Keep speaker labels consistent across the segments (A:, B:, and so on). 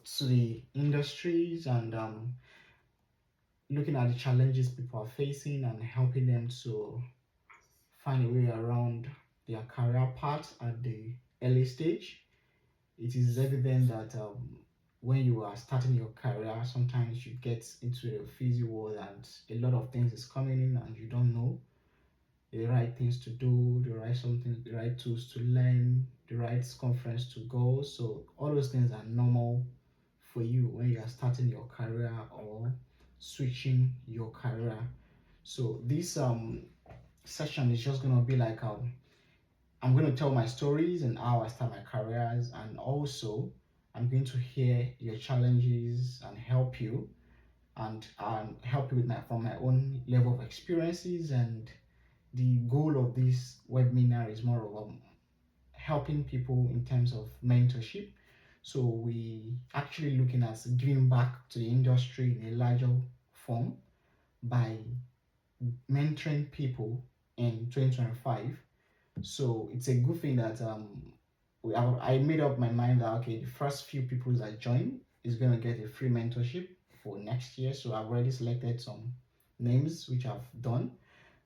A: to the industries and looking at the challenges people are facing and helping them to find a way around their career path at the early stage. It is evident that when you are starting your career, sometimes you get into the busy world and a lot of things is coming in and you don't know the right things to do, the right tools to learn, the right conference to go. So all those things are normal for you when you are starting your career or switching your career. So this session is just gonna be like I'm gonna tell my stories and how I start my careers, and also I'm going to hear your challenges and help you with my from my own level of experiences. And the goal of this webinar is more of helping people in terms of mentorship. So we actually looking at giving back to the industry in a larger form by mentoring people in 2025. So it's a good thing that I made up my mind that okay, the first few people that join is gonna get a free mentorship for next year. So I've already selected some names which I've done.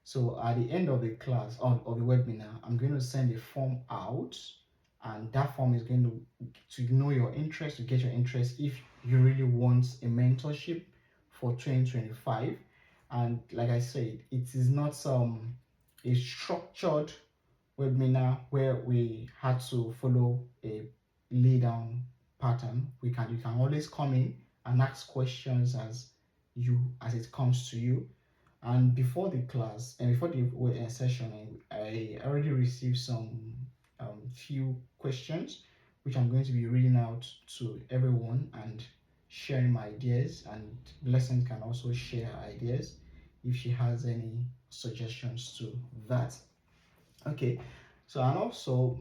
A: So at the end of the class of the webinar, I'm going to send a form out, and that form is going to know your interest, to get your interest if you really want a mentorship for 2025. And like I said, it is not a structured webinar where we had to follow a lay down pattern. You can always come in and ask questions as it comes to you. And before the class and before the session, I already received some few questions, which I'm going to be reading out to everyone and sharing my ideas. And Blessing can also share her ideas if she has any suggestions to that. Okay, so and also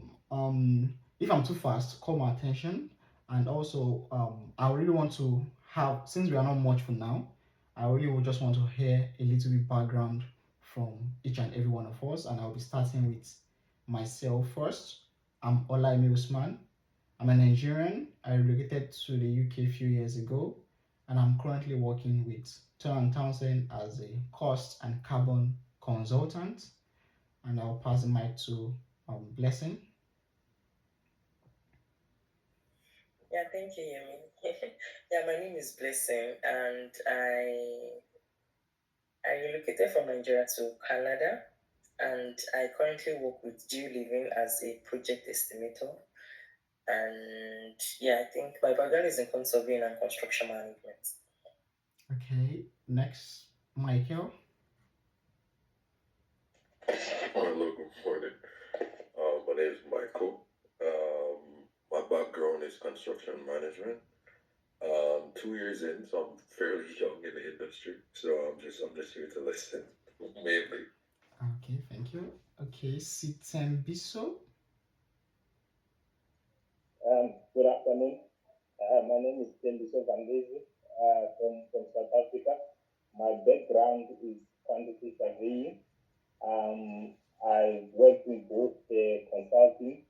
A: if I'm too fast, call my attention. And also I really want to have, since we are not much for now, I really would just want to hear a little bit background from each and every one of us. And I'll be starting with myself first. I'm Olaimi Usman. I'm a Nigerian. I relocated to the UK a few years ago, and I'm currently working with Turner& Townsend as a cost and carbon consultant. And I'll pass the mic to Blessing.
B: Yeah, thank you, Yemi. Yeah, my name is Blessing, and I relocated from Nigeria to Canada, and I currently work with Due Living as a project estimator. And yeah, I think my background is in surveying and construction management.
A: Okay, next, Michael.
C: Hello, good morning. My name is Michael. My background is construction management. 2 years in, so I'm fairly young in the industry. So I'm just here to listen, mainly.
A: Okay, thank you. Okay, Sitembiso.
D: Good afternoon. My name is Tembiso Vangezi from South Africa. My background is quantity surveying. I work with both the consulting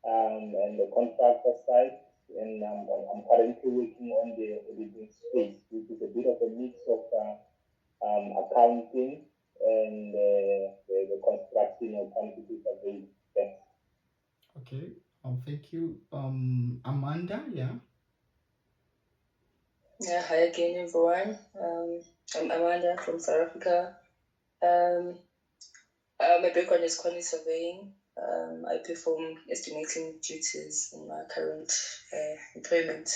D: and the contractor side, and I'm currently working on the auditing space, which is a bit of a mix of accounting and the construction of quantity surveying. Thanks.
A: Okay, thank you. Amanda, yeah.
E: Yeah, hi again, everyone. I'm Amanda from South Africa. My background is quantity surveying. I perform estimating duties in my current employment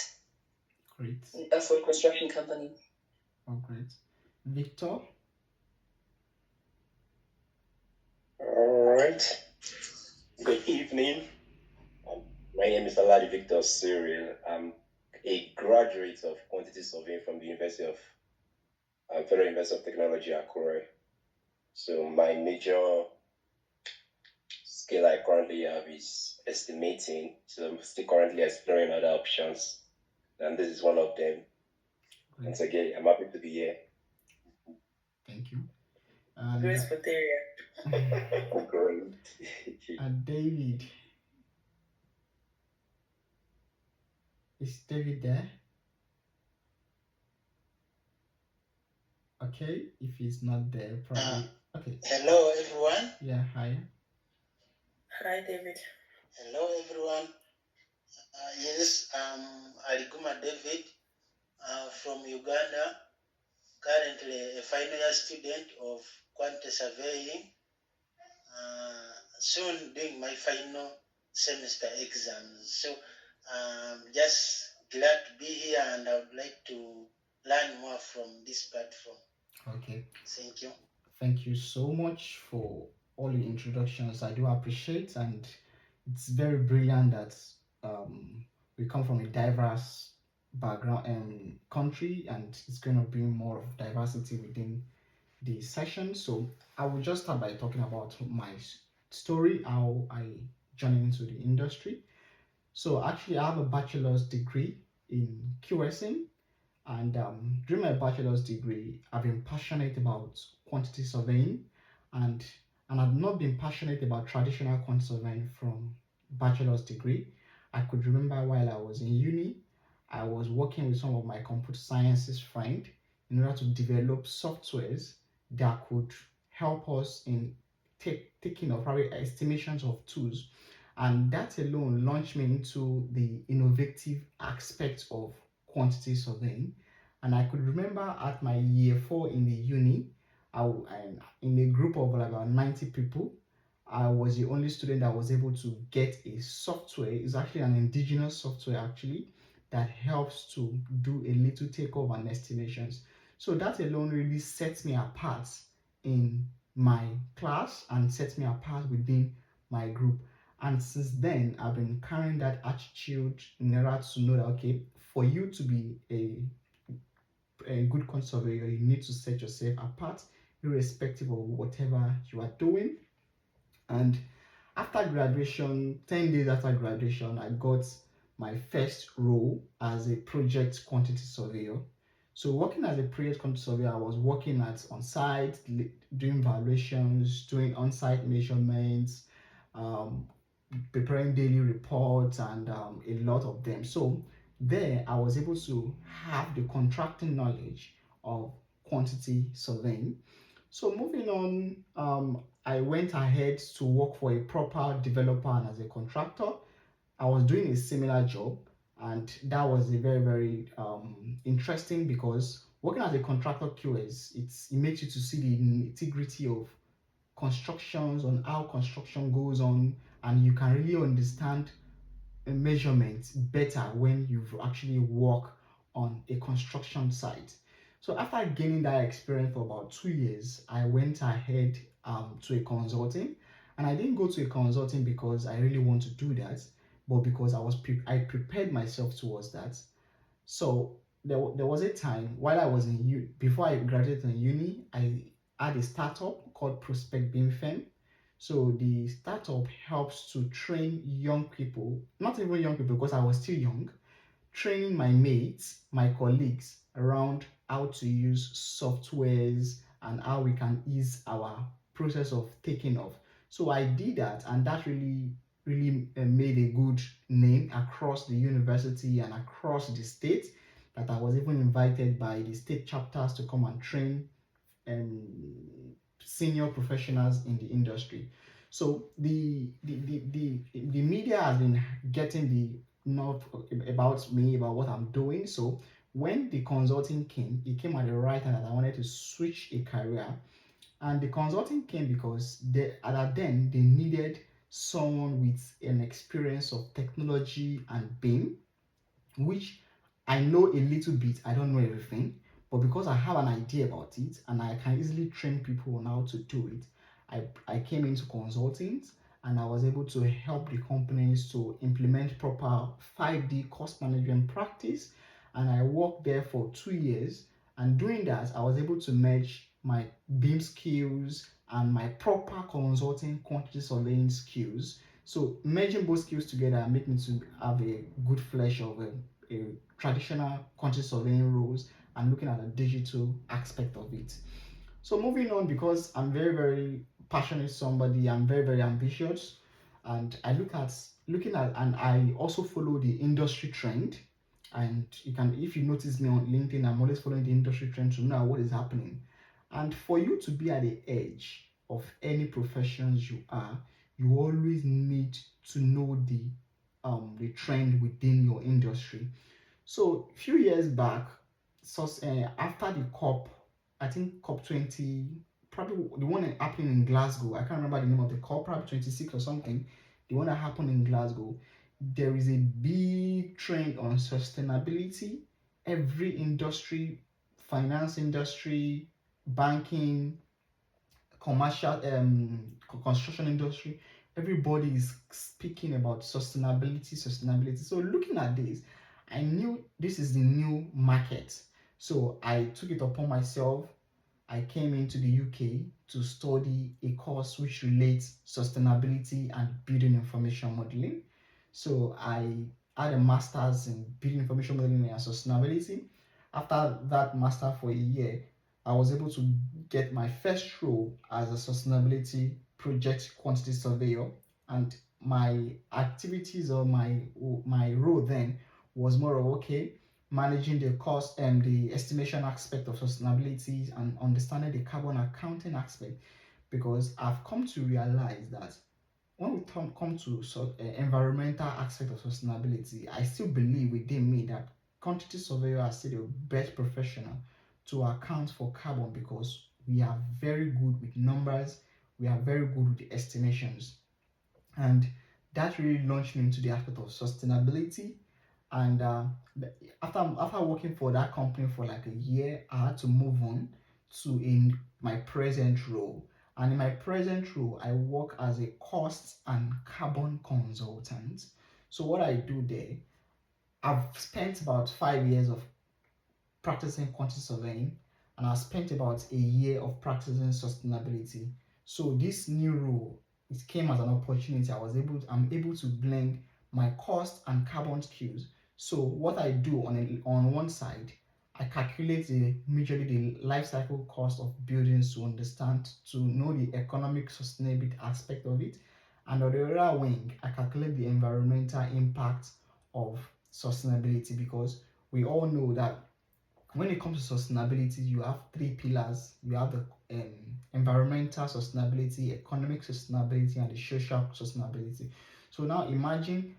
A: Great.
E: for a construction company.
A: Oh, great. Victor.
F: All right. Good evening. My name is Aladi Victor Cyril. I'm a graduate of quantity surveying from the University of Federal University of Technology, Akure. So my major skill I currently have is estimating. So I'm still currently exploring other options, and this is one of them.
A: Great.
F: Once again, I'm happy to be here.
A: Thank you.
B: Grace Poteria.
F: Great.
A: David. Is David there? Okay, if he's not there, probably. Okay.
G: Hello, everyone.
A: Yeah, hi.
B: Hi, David.
G: Hello, everyone. Yes, I'm Aliguma David from Uganda, currently a final year student of quantity surveying, soon doing my final semester exams. So I'm just glad to be here and I would like to learn more from this platform.
A: Okay.
G: Thank you.
A: Thank you so much for all the introductions. I do appreciate, and it's very brilliant that we come from a diverse background and country, and it's going to bring more of diversity within the session. So I will just start by talking about my story, how I joined into the industry. So actually, I have a bachelor's degree in QSing, and during my bachelor's degree, I've been passionate about quantity surveying, and I've not been passionate about traditional quantity surveying from bachelor's degree. I could remember while I was in uni, I was working with some of my computer sciences friend in order to develop softwares that could help us in taking of probably estimations of tools, and that alone launched me into the innovative aspect of quantity surveying. And I could remember at my year 4 in the uni, in a group of about 90 people, I was the only student that was able to get a software. It's actually an indigenous software actually that helps to do a little takeoff and estimations. So that alone really sets me apart in my class and sets me apart within my group. And since then, I've been carrying that attitude in order to know that, okay, for you to be a good conservator, you need to set yourself apart, irrespective of whatever you are doing. And after graduation, 10 days after graduation, I got my first role as a project quantity surveyor. So working as a project quantity surveyor, I was working at on site, doing valuations, doing on-site measurements, um, preparing daily reports, and a lot of them. So there, I was able to have the contracting knowledge of quantity surveying. So moving on, I went ahead to work for a proper developer and as a contractor. I was doing a similar job, and that was a very interesting because working as a contractor QS, it makes you to see the integrity of constructions on how construction goes on, and you can really understand a measurement better when you've actually work on a construction site. So after gaining that experience for about 2 years, I went ahead to a consulting, and I didn't go to a consulting because I really want to do that, but because I prepared myself towards that. So there was a time while I was in before I graduated in uni, I had a startup called Prospect Beam Firm. So the startup helps to train young people, not even young people because I was still young, training my mates, my colleagues around how to use softwares and how we can ease our process of taking off. So I did that, and that really made a good name across the university and across the state. That I was even invited by the state chapters to come and train um, senior professionals in the industry. So the media has been getting the not about me, about what I'm doing. So when the consulting came, it came at the right time that I wanted to switch a career. And the consulting came because at then they needed someone with an experience of technology and BIM, which I know a little bit, I don't know everything, but because I have an idea about it and I can easily train people on how to do it, I came into consulting, and I was able to help the companies to implement proper 5D cost management practice. And I worked there for 2 years. And doing that, I was able to merge my BIM skills and my proper consulting quantity surveying skills. So merging both skills together make me to have a good flesh of a traditional quantity surveying rules and looking at the digital aspect of it. So moving on, because I'm very passionate somebody, I'm very ambitious, and I looking at and I also follow the industry trend. And you can, if you notice me on LinkedIn, I'm always following the industry trend to know what is happening. And for you to be at the edge of any professions you are, you always need to know the trend within your industry. So a few years back, so after the COP, I think COP 20, probably the one happening in Glasgow. I can't remember the name of the COP, probably 26 or something. The one that happened in Glasgow. There is a big trend on sustainability. Every industry, finance industry, banking, commercial construction industry, everybody is speaking about sustainability. So looking at this, I knew this is the new market, so I took it upon myself. I came into the UK to study a course which relates sustainability and building information modeling. So I had a master's in building information modeling and sustainability. After that master for a year, I was able to get my first role as a sustainability project quantity surveyor, and my activities or my role then was more of okay, managing the cost and the estimation aspect of sustainability and understanding the carbon accounting aspect, because I've come to realize that when we come to environmental aspect of sustainability, I still believe within me that quantity surveyor are still the best professional to account for carbon, because we are very good with numbers, we are very good with the estimations, and that really launched me into the aspect of sustainability. And after working for that company for like a year, I had to move on to in my present role. And in my present role, I work as a cost and carbon consultant. So what I do there, I've spent about 5 years of practicing quantity surveying, and I spent about a year of practicing sustainability. So this new role, it came as an opportunity. I'm able to blend my cost and carbon skills. So what I do on one side, I calculate the majorly the life cycle cost of buildings to know the economic sustainability aspect of it. And on the other wing, I calculate the environmental impact of sustainability, because we all know that when it comes to sustainability, you have three pillars. You have the environmental sustainability, economic sustainability, and the social sustainability. So now imagine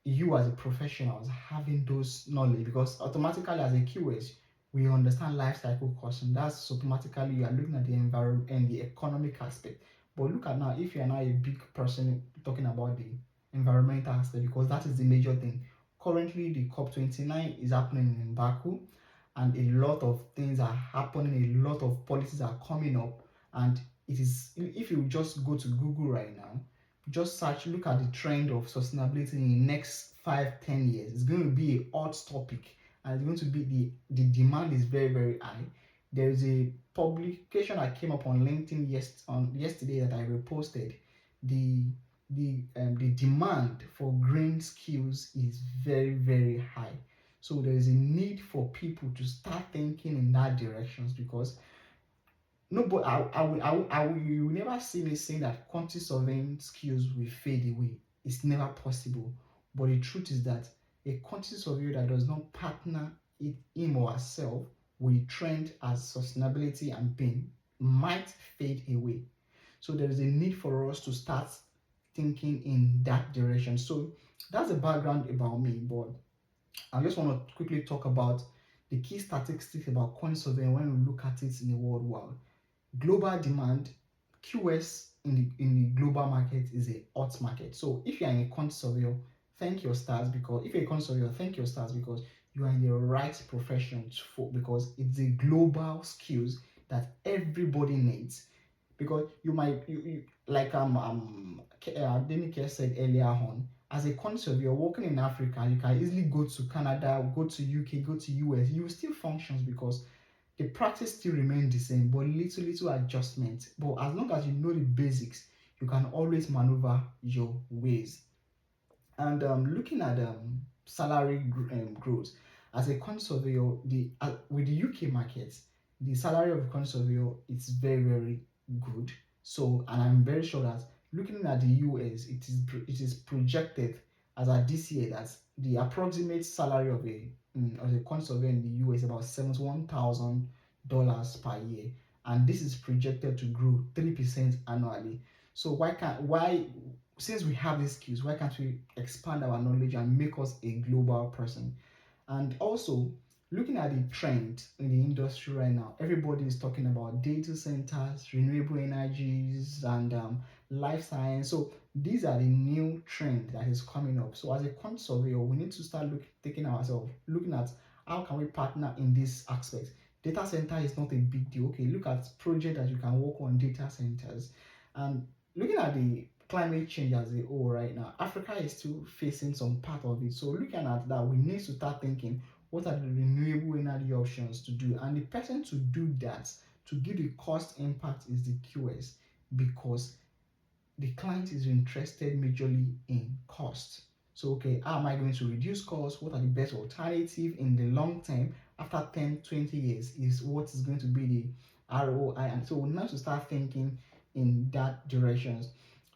A: you as a professional having those knowledge, because automatically as a QS, we understand life cycle cost, and that's automatically you are looking at the environment and the economic aspect. But look at now, if you are now a big person talking about the environmental aspect, because that is the major thing. Currently, the COP29 is happening in Baku, and a lot of things are happening, a lot of policies are coming up, and it is, if you just go to Google right now, just search, look at the trend of sustainability in the next 5-10 years. It's going to be a hot topic, and it's going to be the demand is very, very high. There is a publication I came up on LinkedIn yesterday that I reposted. The demand for green skills is very, very high. So there is a need for people to start thinking in that directions, because nobody, you will never see me saying that quantity surveying skills will fade away. It's never possible. But the truth is that a quantity surveyor that does not partner him or herself with the trend as sustainability and BIM might fade away. So there is a need for us to start thinking in that direction. So that's the background about me. But I just want to quickly talk about the key statistics about quantity surveying when we look at it in the world wide. Global demand, QS in the global market is a hot market. So if you are in a quantity surveyor, thank your stars, because if you're a quantity surveyor, thank your stars, because you are in the right profession for, because it's a global skills that everybody needs. Because you might like Denike said earlier on, as a consul, you're working in Africa, you can easily go to Canada, go to UK, go to US, you will still functions, because the practice still remains the same, but little adjustment. But as long as you know the basics, you can always maneuver your ways. And looking at salary growth, as a quantity surveyor, with the UK market, the salary of a quantity surveyor is very, very good. So, and I'm very sure that looking at the US, it is projected as at this year that the approximate salary of a quantity surveyor in the US is about $71,000 per year. and this is projected to grow 3% annually. So why since we have these skills, why can't we expand our knowledge and make us a global person? And also, looking at the trend in the industry right now, everybody is talking about data centers, renewable energies, and life science. So these are the new trend that is coming up. So as a quant surveyor, we need to start looking at how can we partner in this aspect. Data center is not a big deal. Okay, look at project that you can work on data centers, and looking at the climate change as a whole right now, Africa is still facing some part of it. So looking at that, we need to start thinking what are the renewable energy options to do, and the person to do that, to give the cost impact, is the QS, because the client is interested majorly in cost. So, okay, how am I going to reduce costs? What are the best alternative in the long term after 10, 20 years is what is going to be the ROI. And so we need to start thinking in that direction.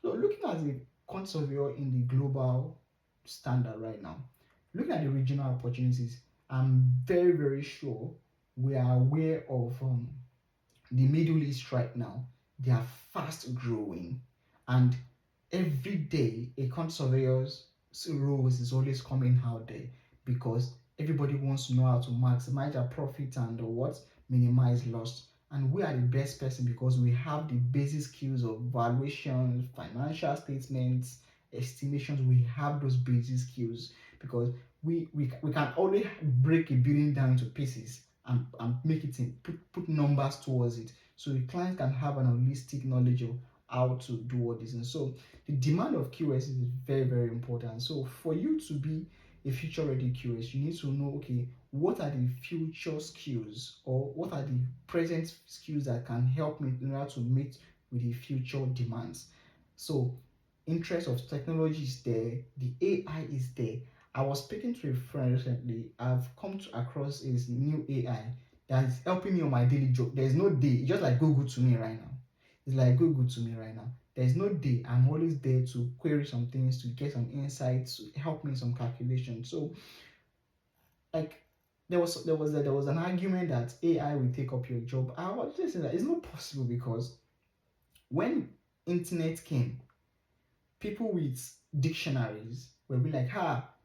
A: So looking at the quant surveyor in the global standard right now, looking at the regional opportunities, I'm very, very sure we are aware of the Middle East right now. They are fast growing, and every day a quant surveyor's roles is always coming out there because everybody wants to know how to maximize their profit and what minimize loss. And we are the best person because we have the basic skills of valuation, financial statements, estimations. We have those basic skills because we can only break a building down into pieces and make it in put numbers towards it, so the client can have an holistic knowledge of how to do all this. And so the demand of QS is very, very important. So for you to be a future ready QS, you need to know, okay, what are the future skills or what are the present skills that can help me in order to meet with the future demands. So interest of technology is there, the AI is there. I was speaking to a friend recently. I've come across his new AI that is helping me on my daily job. There's no day, it's just like Google to me right now. It's like Google to me right now. There's no day. I'm always there to query some things, to get some insights, to help me in some calculations. So, like, there was an argument that AI will take up your job. I was just saying that it's not possible because when internet came, people with dictionaries will be like,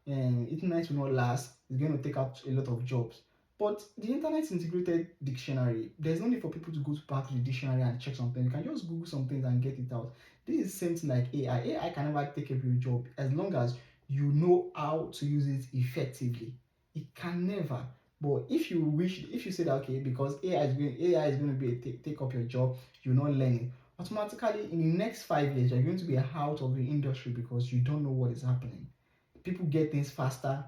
A: internet will not last, it's going to take up a lot of jobs. But the internet integrated dictionary. There's no need for people to go back to the dictionary and check something. You can just Google some things and get it out. This is the same thing like AI. AI can never take up your job as long as you know how to use it effectively. It can never. But if you say that, okay, because AI is going to be take up your job, you're not learning, automatically in the next 5 years you're going to be out of the industry because you don't know what is happening. People get things faster.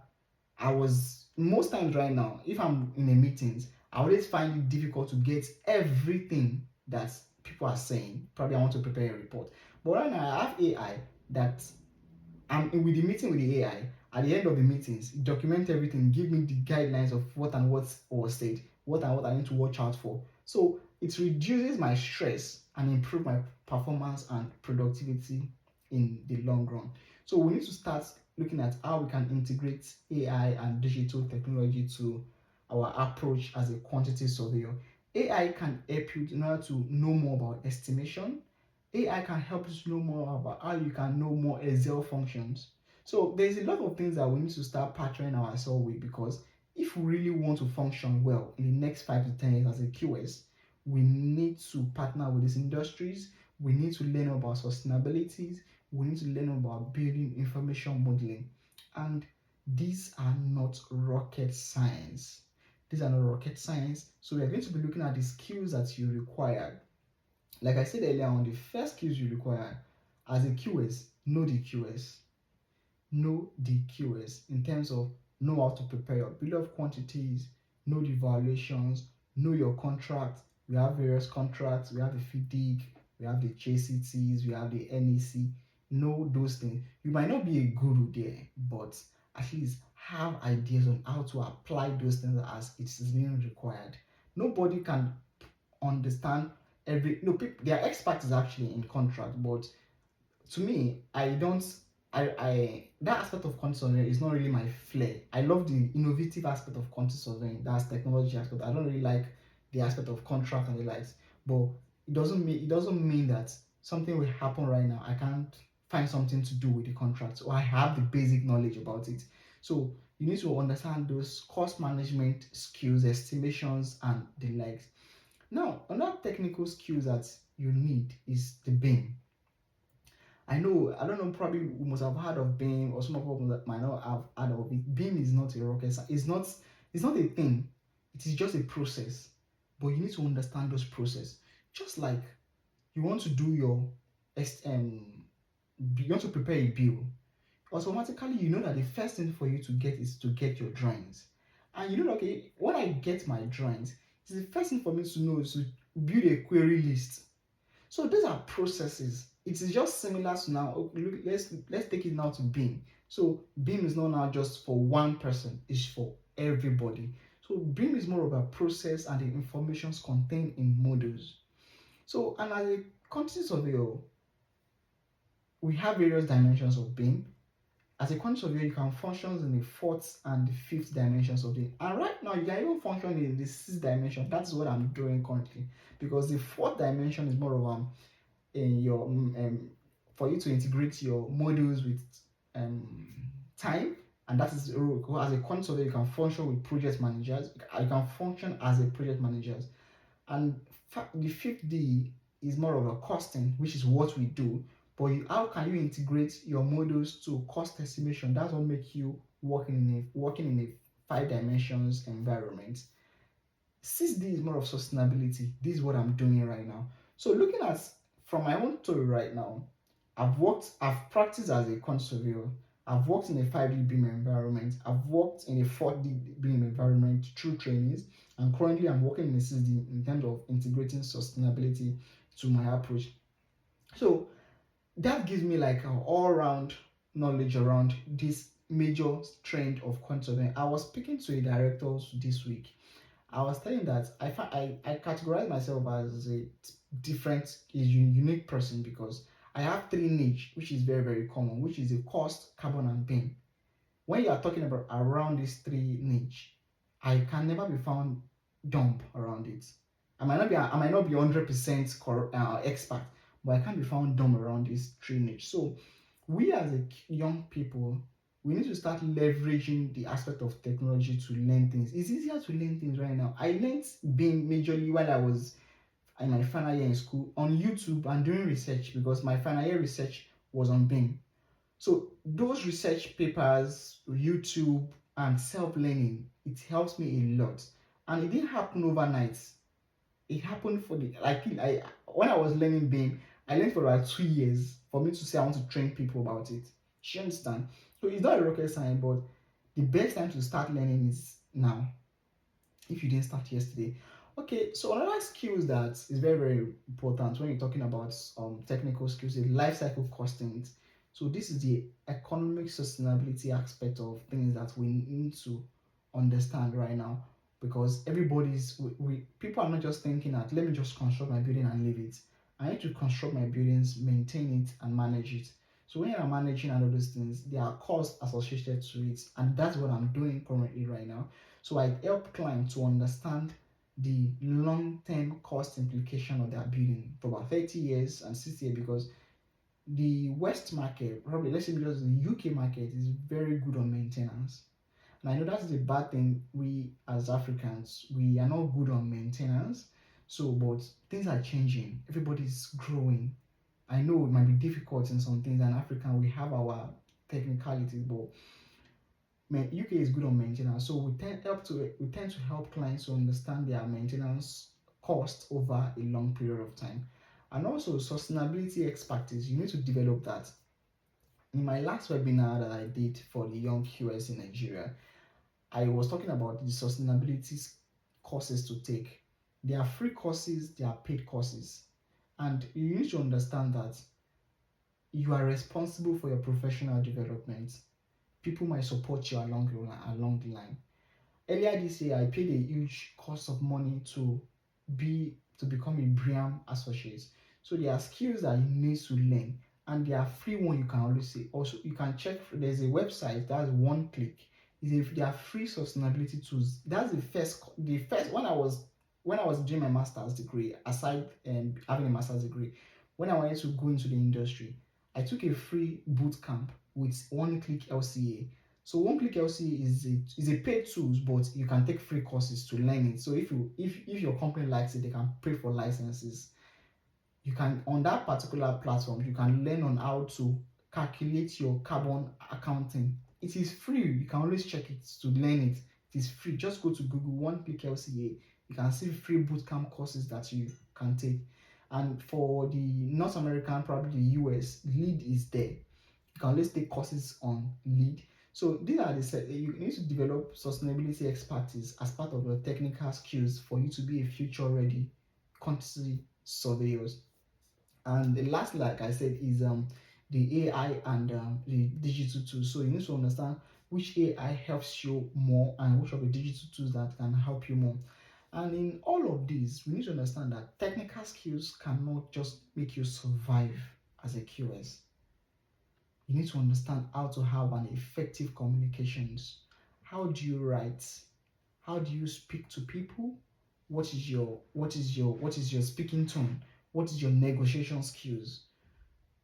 A: I was most times right now, if I'm in a meetings, I always find it difficult to get everything that people are saying. Probably I want to prepare a report, but right now I have AI that I'm with the meeting with the AI. At the end of the meetings, document everything, give me the guidelines of what and what was said, what and what I need to watch out for. So it reduces my stress and improve my performance and productivity in the long run. So we need to start looking at how we can integrate AI and digital technology to our approach as a quantity surveyor. AI can help you in order to know more about estimation. AI can help you to know more about how you can know more Excel functions. So there's a lot of things that we need to start patterning ourselves with because if we really want to function well in the next 5 to 10 years as a QS, we need to partner with these industries. We need to learn about sustainabilities. We need to learn about building information modeling. And these are not rocket science. These are not rocket science. So we are going to be looking at the skills that you require. Like I said earlier on, the first skills you require as a QS, know the QS. Know the QS in terms of know how to prepare your bill of quantities, know the valuations, know your contract. We have various contracts, we have the FIDIC, we have the JCTs, we have the NEC. Know those things. You might not be a guru there, but at least have ideas on how to apply those things as it is being required. Nobody can understand their expert is actually in contract, but to me, I don't I that aspect of quantity surveying is not really my flair. I love the innovative aspect of quantity surveying, that's technology aspect. I don't really like the aspect of contract and the likes. but it doesn't mean that something will happen right now. I can't find something to do with the contract, or I have the basic knowledge about it. So you need to understand those cost management skills, estimations, and the likes. Now, another technical skills that you need is the BIM. I don't know, probably we must have heard of BIM, or some of us that might not have heard of it. BIM is not a rocket science. It's not a thing. It is just a process. But you need to understand those process. Just like you want to do your you want to prepare a bill, automatically you know that the first thing for you to get is to get your drawings. And you know, okay, when I get my drawings, it's the first thing for me to know is to build a query list. So these are processes. It is just similar to now. Look, let's take it now to BIM. So BIM is not now just for one person; it's for everybody. So BIM is more of a process and the informations contained in modules. So, and as a quantity surveyor, we have various dimensions of BIM. As a quantity surveyor, you can function in the fourth and the fifth dimensions of it. And right now, you can even function in the sixth dimension. That's what I'm doing currently, because the fourth dimension is more of in your for you to integrate your modules with um, time, and that is as a quantity surveyor you can function with project managers. You can function as a project managers. And the fifth D is more of a costing, which is what we do. But how can you integrate your models to cost estimation? That's what makes you working in a five dimensions environment. 6D is more of sustainability. This is what I'm doing right now. So looking at from my own story right now, I've practiced as a conservator. I've worked in a 5D BIM environment. I've worked in a 4D BIM environment through trainings, and currently I'm working in a 6D in terms of integrating sustainability to my approach. So that gives me like an all-round knowledge around this major trend of conservation. I was speaking to a director this week. I was telling that I categorize myself as a unique person, because I have three niche, which is very, very common, which is the cost, carbon, and BIM. When you are talking about around these three niche, I can never be found dumb around it. I might not be 100% expert, but I can't be found dumb around these three niche. So we as a young people, we need to start leveraging the aspect of technology to learn things. It's easier to learn things right now. I learned BIM majorly while I was in my final year in school on YouTube and doing research, because my final year research was on BIM. So those research papers, YouTube, and self-learning, it helps me a lot. And it didn't happen overnight. It happened for the like I when I was learning BIM, I learned for about 2 years for me to say I want to train people about it. You understand? So it's not a rocket science, but the best time to start learning is now, if you didn't start yesterday. Okay, so another skills that is very, very important when you're talking about technical skills is life cycle costing. So this is the economic sustainability aspect of things that we need to understand right now, because people are not just thinking that let me just construct my building and leave it. I need to construct my buildings, maintain it, and manage it. So when you're managing all those things, there are costs associated to it, and that's what I'm doing currently right now. So I help clients to understand the long-term cost implication of their building for about 30 years and 60 years, because the West market, probably let's say because the UK market is very good on maintenance. And I know that's the bad thing. We as Africans, we are not good on maintenance. So, but things are changing. Everybody's growing. I know it might be difficult in some things. And African, we have our technicalities, but UK is good on maintenance, so we tend to help clients to understand their maintenance cost over a long period of time, and also sustainability expertise. You need to develop that. In my last webinar that I did for the young QS in Nigeria, I was talking about the sustainability courses to take. There are free courses, there are paid courses, and you need to understand that you are responsible for your professional development. People might support you along the line. Earlier this year, I paid a huge cost of money to become a BRIAM associate. So there are skills that you need to learn, and there are free one you can always say. Also, you can check. There's a website that's one click. There are free sustainability tools. That's the first when I was when I was doing my master's degree, aside having a master's degree, when I wanted to go into the industry, I took a free boot camp with One Click LCA. So One Click LCA is a paid tools, but you can take free courses to learn it. So if your company likes it, they can pay for licenses. You can, on that particular platform, you can learn on how to calculate your carbon accounting. It is free. You can always check it to learn it. It is free. Just go to Google One Click LCA. You can see free bootcamp courses that you can take. And for the North American, probably the US, lead is there. You can always take courses on lead. So these are you need to develop sustainability expertise as part of your technical skills for you to be a future ready quantity surveyors. And the last, like I said, is the AI and the digital tools. So you need to understand which AI helps you more and which of the digital tools that can help you more. And in all of these, we need to understand that technical skills cannot just make you survive as a QS. You need to understand how to have an effective communications. How do you write? How do you speak to people? What is your speaking tone? What is your negotiation skills?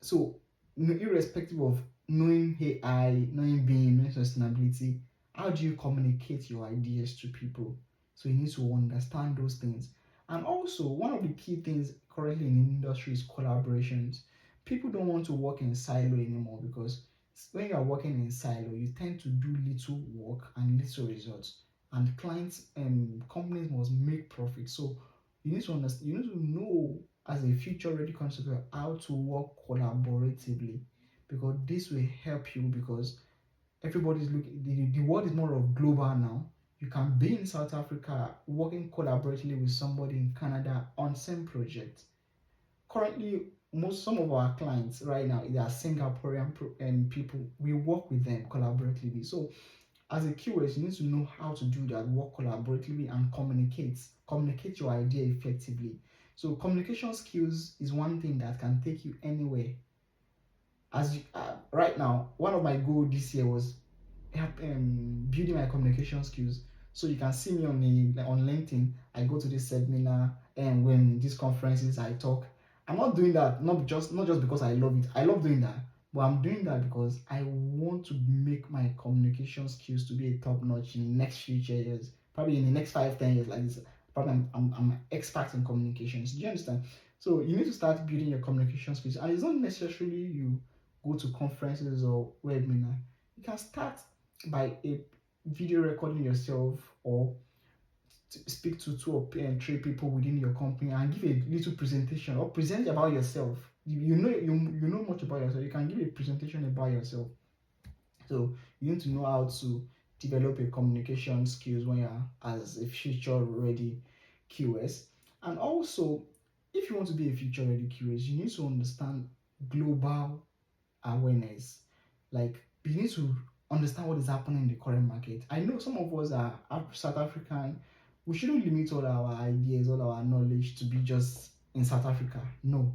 A: So, irrespective of knowing AI, knowing being, knowing sustainability, how do you communicate your ideas to people? So, you need to understand those things. And also, one of the key things currently in the industry is collaborations. People don't want to work in silo anymore because when you are working in silo, you tend to do little work and little results. And clients and companies must make profit. So, you need to understand, you need to know as a future ready consultant how to work collaboratively, because this will help you, because everybody's looking, the world is more of global now. You can be in South Africa working collaboratively with somebody in Canada on same project. Currently, some of our clients right now, they are Singaporean people. We work with them collaboratively. So as a QS, you need to know how to do that, work collaboratively and communicate your idea effectively. So communication skills is one thing that can take you anywhere. Right now, one of my goals this year was building my communication skills. So you can see me on LinkedIn. I go to this seminar, and when these conferences I talk. I'm not doing that not just because I love it. I love doing that, but I'm doing that because I want to make my communication skills to be a top notch in the next future years. Probably in the next 5-10 years, like this. Probably I'm an expert in communications. Do you understand? So you need to start building your communication skills, and it's not necessarily you go to conferences or webinar. You can start by a video recording yourself, or speak to two or three people within your company and give a little presentation or present about yourself. You know much about yourself. You can give a presentation about yourself. So you need to know how to develop a communication skills when you're as a future ready QS. And also, if you want to be a future ready QS, you need to understand global awareness. Like, you need to understand what is happening in the current market. I know some of us are South African. We shouldn't limit all our ideas, all our knowledge to be just in South Africa. No,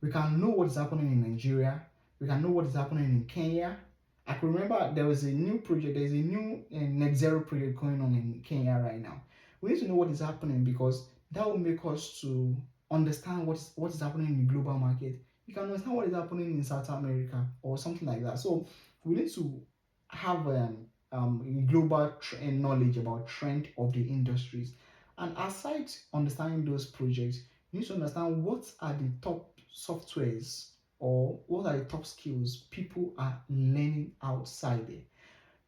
A: we can know what is happening in Nigeria. We can know what is happening in Kenya. I can remember there was a new project. There's a new net zero project going on in Kenya right now. We need to know what is happening, because that will make us to understand what is happening in the global market. You can understand what is happening in South America or something like that. So we need to have global knowledge about trend of the industries. And aside understanding those projects, you need to understand what are the top softwares, or what are the top skills people are learning outside there.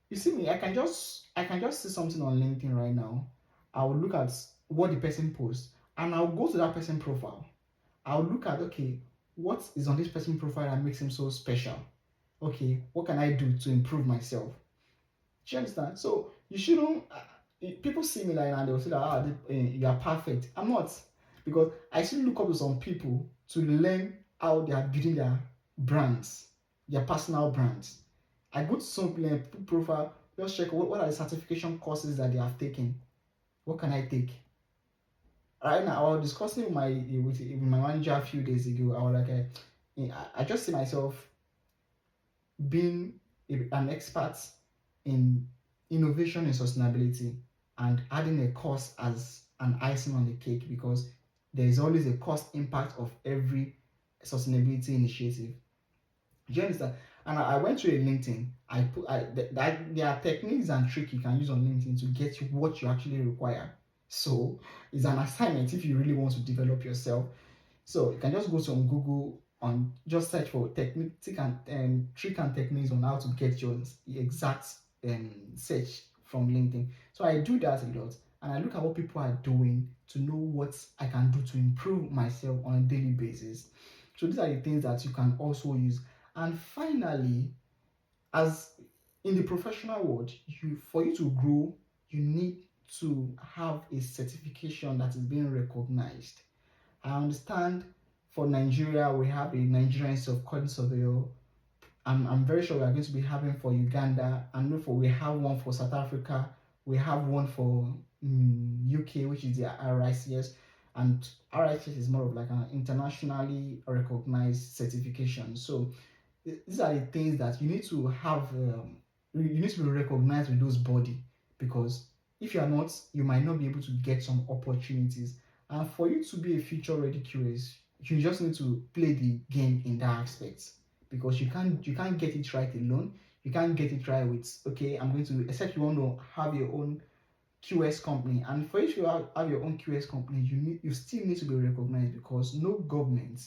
A: You see me, I can just see something on LinkedIn right now. I will look at what the person posts, and I'll go to that person profile. I'll look at, okay, what is on this person profile that makes him so special? Okay, what can I do to improve myself? Do you understand? So you shouldn't. People see me like that, and they'll say that you are perfect. I'm not, because I still look up to some people to learn how they are building their brands, their personal brands. I go to some profile, just check what are the certification courses that they have taken. What can I take? Right now, I was discussing with my manager a few days ago. I was like, I just see myself being an expert in innovation and sustainability, and adding a course as an icing on the cake because there is always a cost impact of every sustainability initiative. Do you understand? And I went to a LinkedIn. There are techniques and tricks you can use on LinkedIn to get you what you actually require. So it's an assignment if you really want to develop yourself. So you can just go to on Google and just search for technique and trick and techniques on how to get your exact search from LinkedIn. So I do that a lot and I look at what people are doing to know what I can do to improve myself on a daily basis. So these are the things that you can also use. And finally, as in the professional world, for you to grow, you need to have a certification that is being recognized. I understand for Nigeria, we have a Nigerian Institute of Quality Surveyor. I'm very sure we are going to be having for Uganda, and we have one for South Africa, we have one for UK, which is the RICS, and RICS is more of like an internationally recognized certification. So these are the things that you need to have. You need to be recognized with those body because if you are not, you might not be able to get some opportunities. And for you to be a future ready QS, you just need to play the game in that aspect because you can't get it right alone. You can't get it right with okay, I'm going to except you want to have your own QS company. And for you to have your own QS company, you still need to be recognized because no government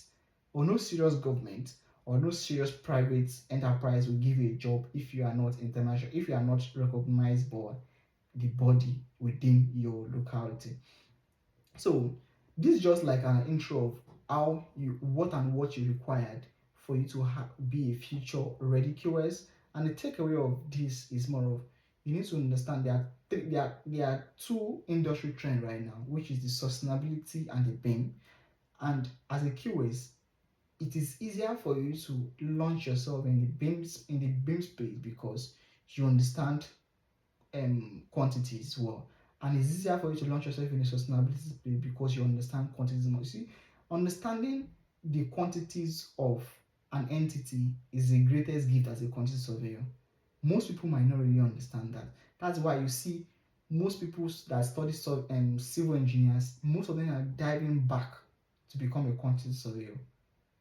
A: or no serious government or no serious private enterprise will give you a job if you are not international, if you are not recognized by the body within your locality. So this is just like an intro of how you what you required for you to be a future ready QS. And the takeaway of this is more of you need to understand there are two industry trends right now, which is the sustainability and the BIM. And as a QS, it is easier for you to launch yourself in the BIM space because you understand quantities well. And it's easier for you to launch yourself in a sustainability space because you understand quantities more. You see, understanding the quantities of an entity is the greatest gift as a quantity surveyor. Most people might not really understand that. That's why you see most people that study civil engineers, most of them are diving back to become a quantity surveyor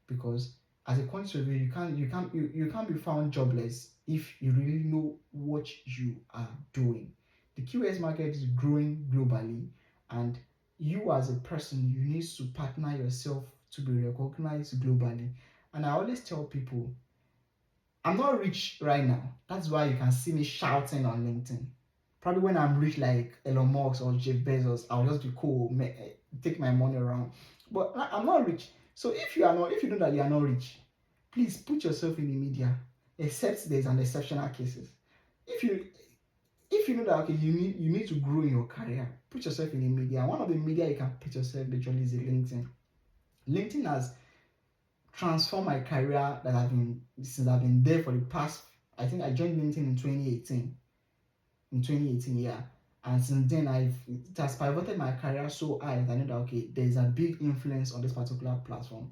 A: because as a quantity surveyor you can't be found jobless if you really know what you are doing. The QS market is growing globally and you as a person you need to partner yourself to be recognized globally. And I always tell people I'm not rich right now. That's why you can see me shouting on LinkedIn. Probably when I'm rich like Elon Musk or Jeff Bezos, I'll just be cool, take my money around. But I'm not rich. So if you know that you are not rich, please put yourself in the media, except there's an exceptional cases. If you if you know that okay, you need to grow in your career, put yourself in the media. One of the media you can put yourself literally is LinkedIn. LinkedIn has transformed my career that I've been there for the past. I think I joined LinkedIn in 2018. In 2018, yeah. And since then, it has pivoted my career so high that I know that okay, there is a big influence on this particular platform.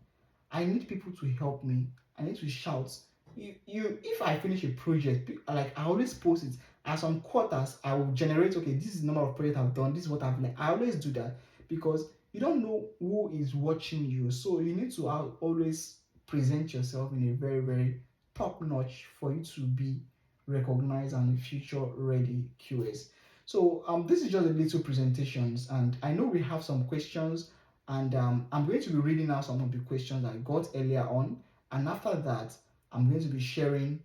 A: I need people to help me. I need to shout. If I finish a project, like I always post it. At some quarters, I will generate. Okay, this is the number of projects I've done. This is what I've learned. I always do that because you don't know who is watching you, so you need to always present yourself in a very very top notch for you to be recognized and future ready QS. So this is just a little presentations, and I know we have some questions, and I'm going to be reading out some of the questions I got earlier on, and after that, I'm going to be sharing,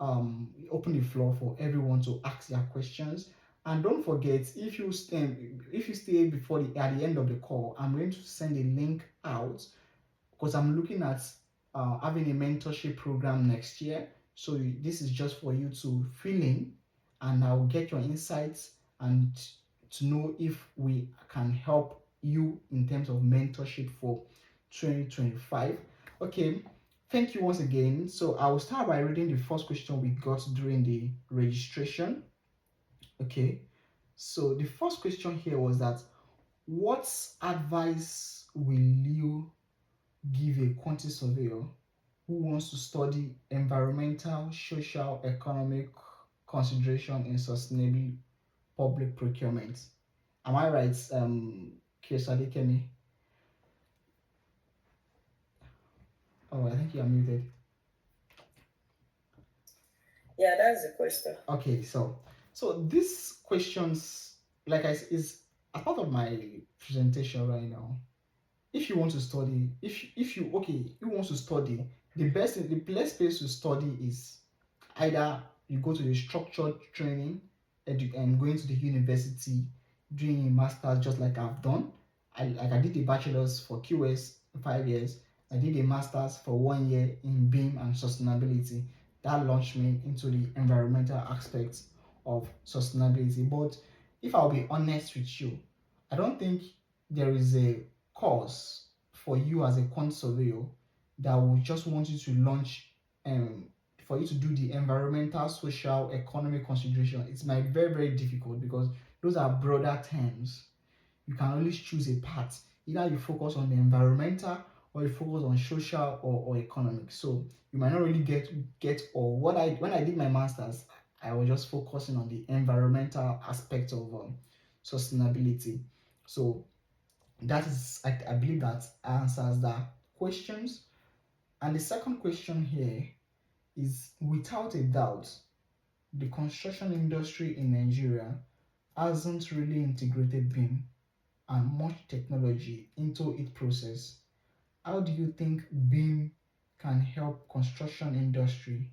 A: open the floor for everyone to ask their questions. And don't forget, if you stay before at the end of the call, I'm going to send a link out because I'm looking at having a mentorship program next year. So this is just for you to fill in, and I'll get your insights and to know if we can help you in terms of mentorship for 2025. Okay, thank you once again. So I will start by reading the first question we got during the registration. Okay, so the first question here was that what advice will you give a quantity surveyor who wants to study environmental, social, economic consideration in sustainable public procurement? Am I right, Kiesade Kemi. Oh, I think you are muted.
B: Yeah, that's the question.
A: Okay, so these questions, like I said, is a part of my presentation right now. If you want to study, if you okay, you want to study, the best place to study is either you go to the structured training and going to the university doing a master's just like I've done. I did a bachelor's for QS 5 years. I did a master's for 1 year in BIM and sustainability. That launched me into the environmental aspects of sustainability. But if I'll be honest with you, I don't think there is a course for you as a quant surveyor that will just want you to launch for you to do the environmental, social, economic consideration. It's might be very, very difficult because those are broader terms. You can always choose a path. Either you focus on the environmental or you focus on social or economic. So you might not really get all. When I did my masters, I was just focusing on the environmental aspect of sustainability. So that is, I believe that answers that questions. And the second question here is, without a doubt, the construction industry in Nigeria hasn't really integrated BIM and much technology into its process. How do you think BIM can help construction industry?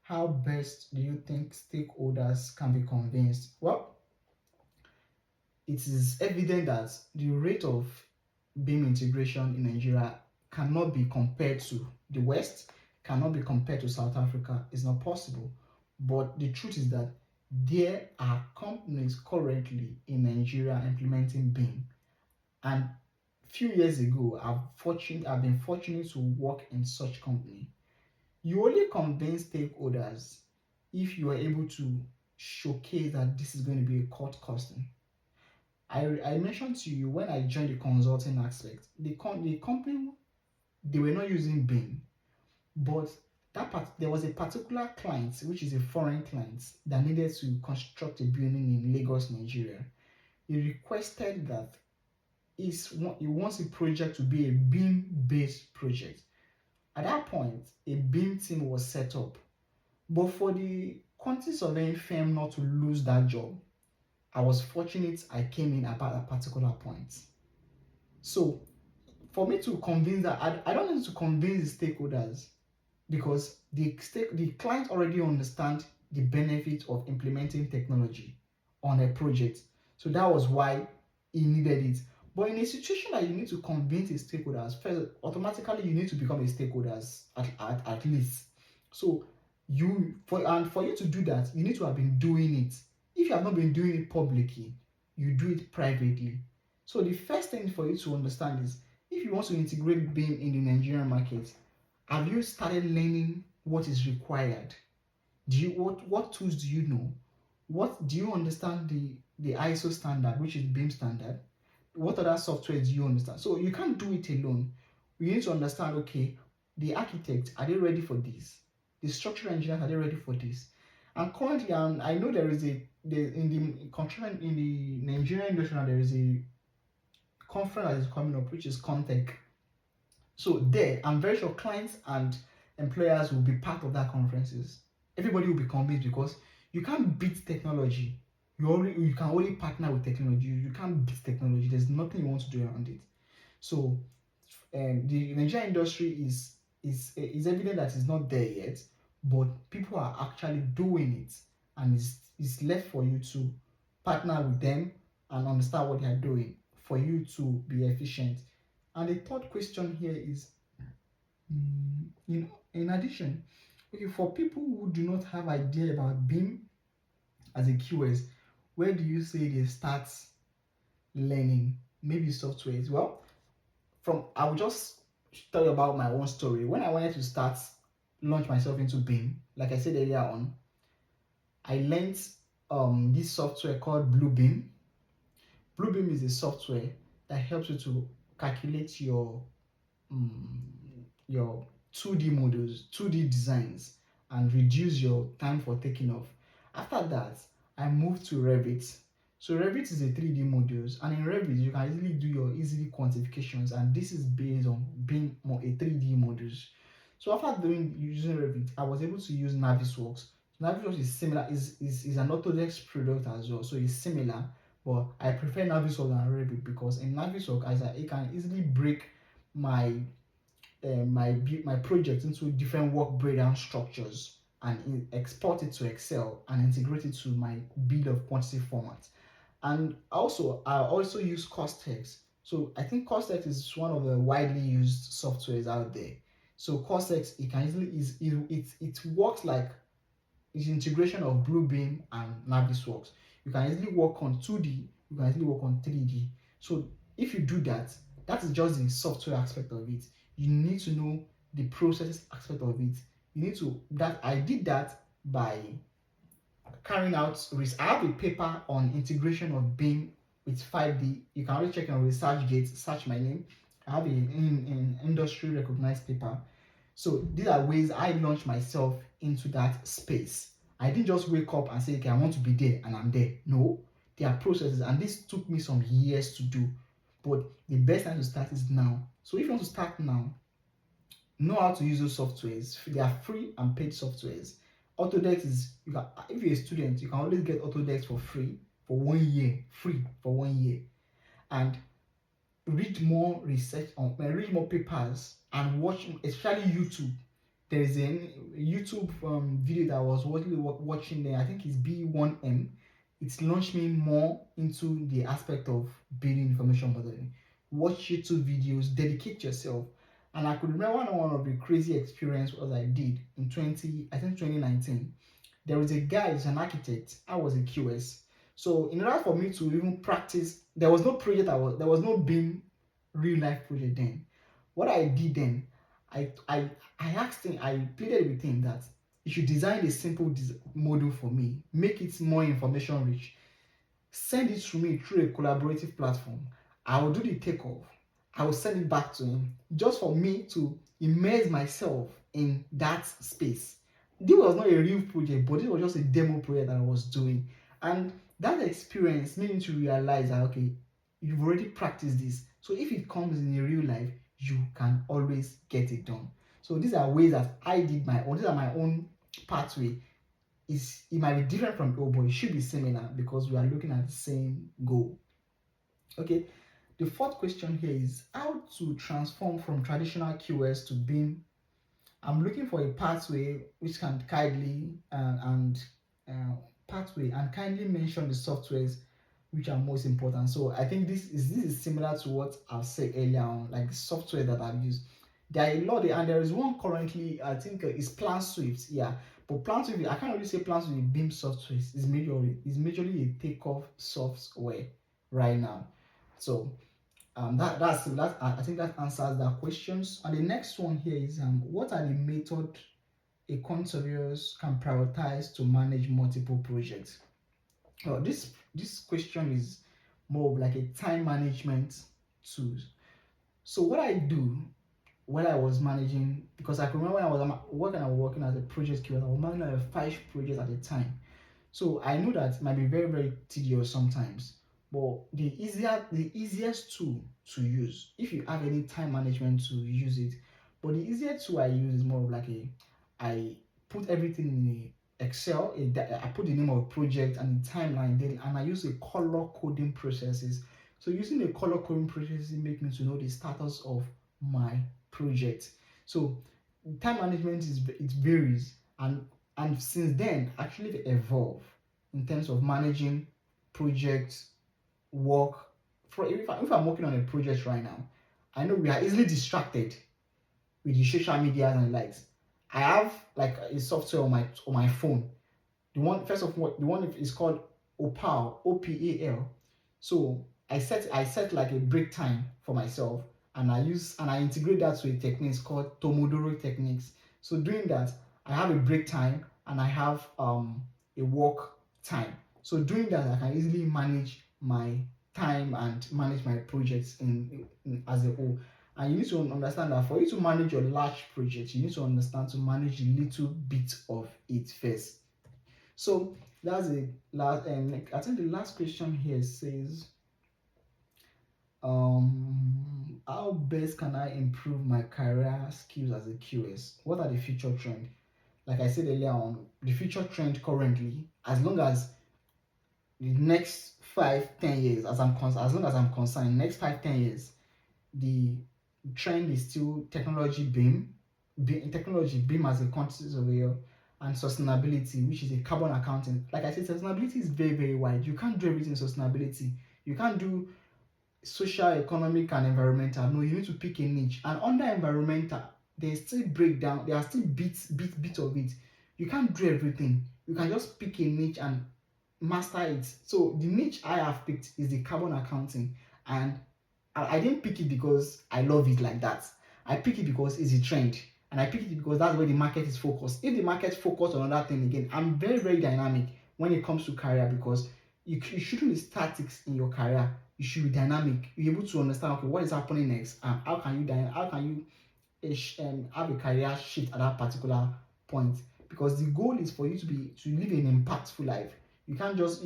A: How best do you think stakeholders can be convinced? Well, it is evident that the rate of BIM integration in Nigeria cannot be compared to the West, cannot be compared to South Africa. It's not possible. But the truth is that there are companies currently in Nigeria implementing BIM. And few years ago, I've been fortunate to work in such company. You only convince stakeholders if you are able to showcase that this is going to be a cut costing. I mentioned to you when I joined the consulting aspect, the company, they were not using BIM, but there was a particular client, which is a foreign client, that needed to construct a building in Lagos, Nigeria. He requested that he wants a project to be a BIM-based project. At that point, a BIM team was set up, but for the quantity surveying firm not to lose that job, I was fortunate I came in about a particular point. So for me to convince that, I don't need to convince the stakeholders because the client already understand the benefit of implementing technology on a project. So that was why he needed it. But in a situation that you need to convince the stakeholders, first, automatically you need to become a stakeholder at least. So for you to do that, you need to have been doing it. If you have not been doing it publicly, you do it privately. So the first thing for you to understand is, if you want to integrate BIM in the Nigerian market, have you started learning what is required? What tools do you know? What do you understand the ISO standard, which is BIM standard? What other software do you understand? So you can't do it alone. You need to understand, okay, the architects, are they ready for this? The structural engineers, are they ready for this? And currently, I know there is in the Nigerian industry now, there is a conference that is coming up, which is Contech. So there, I'm very sure clients and employers will be part of that conferences. Everybody will be convinced because you can't beat technology. You can only partner with technology. You can't beat technology. There's nothing you want to do around it. So the Nigerian industry is evident that it's not there yet, but people are actually doing it, and it's left for you to partner with them and understand what they are doing for you to be efficient. And the third question here is, in addition, okay, for people who do not have idea about BIM as a QS, where do you say they start learning maybe softwares? Well, I will just tell you about my own story. When I wanted to launch myself into BIM, like I said earlier on, I learned this software called Bluebeam. Bluebeam is a software that helps you to calculate your 2D models, 2D designs, and reduce your time for taking off. After that, I moved to Revit. So Revit is a 3D models, and in Revit you can easily do your easily quantifications, and this is based on being more a 3D models. So after using Revit, I was able to use Navisworks. Navisworks is similar, is an Autodesk product as well, so it's similar, but I prefer Navisworks than Revit because in Navisworks, it can easily break my my project into different work breakdown structures and export it to Excel and integrate it to my bill of quantity format. And also, I also use Costex. So I think Costex is one of the widely used softwares out there. So Costex, it can easily it works like it's integration of Bluebeam and Navisworks. You can easily work on 2D, you can easily work on 3D. So if you do that, that is just the software aspect of it. You need to know the process aspect of it. You need to that I did that by carrying out I have a paper on integration of BIM with 5D. You can always check on ResearchGate, search my name. I have an industry recognized paper. So these are ways I launched myself into that space. I didn't just wake up and say, okay, I want to be there and I'm there. No, there are processes, and this took me some years to do. But the best time to start is now. So if you want to start now, know how to use those softwares. They are free and paid softwares. Autodesk is, if you're a student, you can always get Autodesk for free for 1 year, free for 1 year. And read more research on, read more papers and watch, especially YouTube. There is a YouTube video that I was watching there. I think it's B1M. It's launched me more into the aspect of building information modeling. Watch YouTube videos, dedicate yourself. And I could remember one of the crazy experience was I did in 2019. There was a guy, he's an architect. I was a QS. So in order for me to even practice, there was no project. There was no BIM real life project then. What I did then, I asked him, I pleaded with him that he should design a simple model for me, make it more information rich, send it to me through a collaborative platform. I will do the takeoff. I will send it back to him just for me to immerse myself in that space. This was not a real project, but it was just a demo project that I was doing. And that experience made me to realize that, okay, you've already practiced this. So if it comes in a real life, you can always get it done. So these are ways that I did my own. These are my own pathway. It might be different from goal, but it should be similar because we are looking at the same goal. Okay, the fourth question here is how to transform from traditional QS to BIM. I'm looking for a pathway which can kindly pathway and kindly mention the softwares which are most important. So I think this is similar to what I've said earlier on, like the software that I've used. There are a lot, and there is one currently. I think is Plan Swift. Yeah, but Plan Swift, I can't really say Plan Swift BIM software. Is majorly a takeoff software right now. So that I think that answers that questions. And the next one here is what are the methods a surveyors can prioritize to manage multiple projects? This question is more of like a time management tool. So what I do when I was managing, because I can remember when I was working as a project QA, I was managing like 5 projects at a time. So I know that it might be very, very tedious sometimes. But the easiest tool to use, if you have any time management to use it, but the easiest tool I use is more of like I put everything in a Excel. I put the name of the project and the timeline there, and I use a color coding processes. So using the color coding processes make me to know the status of my project. So time management it varies, and since then actually evolve in terms of managing projects work. If I'm working on a project right now, I know we are easily distracted with the social media and the likes. I have like a software on my phone. The one is called Opal, OPAL. So I set like a break time for myself, and I integrate that to a technique called Tomodoro techniques. So doing that, I have a break time and I have a work time. So doing that, I can easily manage my time and manage my projects as a whole. And you need to understand that for you to manage your large project, you need to understand to manage a little bit of it first. So that's the last, and I think the last question here says, how best can I improve my career skills as a QS? What are the future trends? Like I said earlier on, the future trend currently, as long as the next 5, 10 years, as long as I'm concerned, next 5, 10 years, the trend is still technology beam as a quantity surveyor, and sustainability, which is a carbon accounting. Like I said, sustainability is very, very wide. You can't do everything in sustainability. You can't do social, economic, and environmental. No, you need to pick a niche. And under environmental, there's still breakdown. There are still bit of it. You can't do everything. You can just pick a niche and master it. So the niche I have picked is the carbon accounting, and I didn't pick it because I love it like that. I pick it because it's a trend, and I pick it because that's where the market is focused. If the market focused on another thing again, I'm very, very dynamic when it comes to career, because you shouldn't be static in your career. You should be dynamic. You're able to understand, okay, what is happening next, and how can you have a career shift at that particular point, because the goal is for you to live an impactful life. You can't just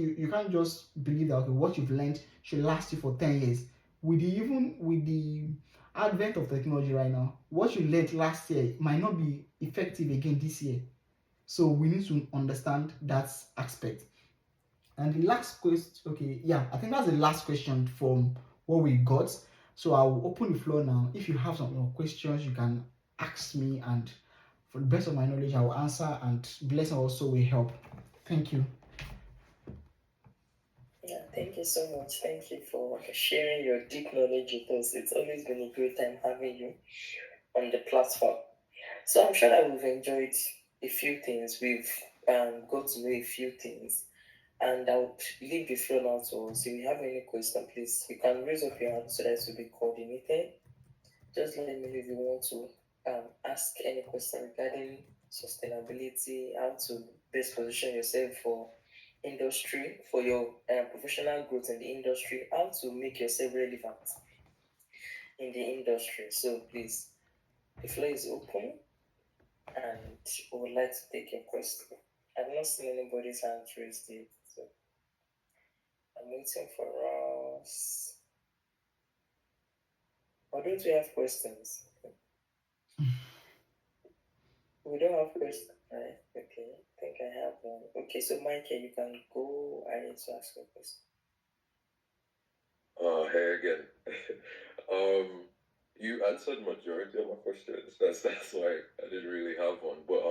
A: believe that, okay, what you've learned should last you for 10 years. With the advent of technology right now, what you learned last year might not be effective again this year. So we need to understand that aspect. And the last question, okay, yeah, I think that's the last question from what we got. So I'll open the floor now. If you have some more questions, you can ask me, and for the best of my knowledge, I will answer, and blessing also will help. Thank you.
B: Yeah, thank you so much. Thank you for sharing your deep knowledge with us. It's always been a great time having you on the platform. So I'm sure that we've enjoyed a few things. We've got to know a few things. And I would leave the floor now to us. If you have any question, please, you can raise up your hand so that it will be coordinated. Just let me know if you want to ask any question regarding sustainability, how to best position yourself for industry, for your professional growth in the industry, how to make yourself relevant in the industry. So please, the floor is open, and we would like to take your question. I've not seen anybody's hand raised yet, so I'm waiting for us. Or don't we have questions? We don't have questions, right? Okay, I think I have one. Okay, so Michael, you can go. I need to ask you a question.
C: Hey again. You answered majority of my questions. That's why I didn't really have one. But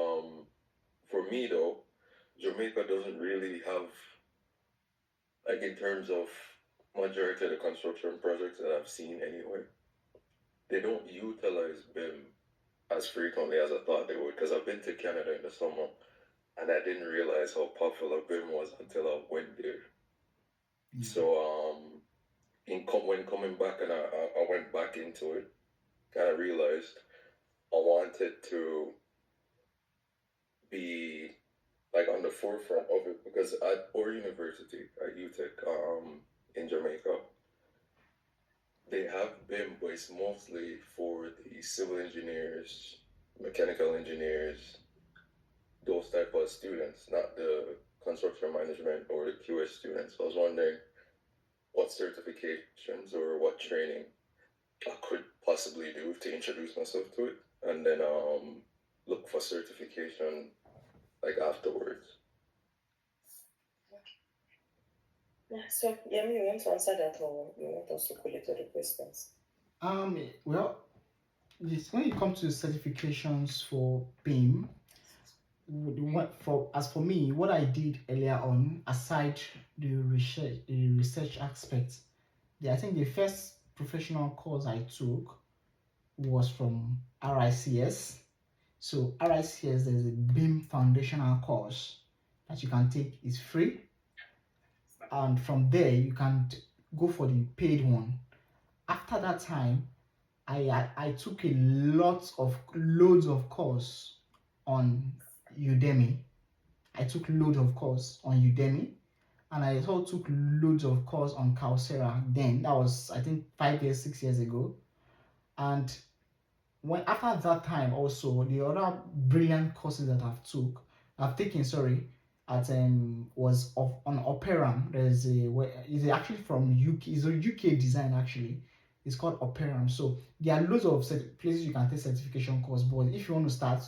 C: for me though, Jamaica doesn't really have, like, in terms of majority of the construction projects that I've seen anyway, they don't utilize BIM as frequently as I thought they would. Because I've been to Canada in the summer, and I didn't realize how popular BIM was until I went there. So when coming back, and I went back into it, and I realized I wanted to be like on the forefront of it, because at our university at UTech in Jamaica, they have BIM, but it's mostly for the civil engineers, mechanical engineers, those type of students, not the construction management or the QS students. I was wondering what certifications or what training I could possibly do to introduce myself to it, and then look for certification like afterwards.
B: Yeah, so Yemi, you want to answer that, or you want us to collect all the questions?
A: Well, when it comes to certifications for BIM, as for me, what I did earlier on, aside the research aspect, I think the first professional course I took was from RICS. So RICS, there's a BIM foundational course that you can take. It's free, and from there you can go for the paid one. After that time, I took loads of course on Udemy. I took loads of course on Udemy, and I also took loads of course on Coursera. Then that was, I think, 5 years, 6 years ago. And when after that time, also the other brilliant courses that I've taken, sorry, at was of on Operam. Is actually from UK. It's a UK design actually. It's called Operam. So there are loads of places you can take certification course. But if you want to start,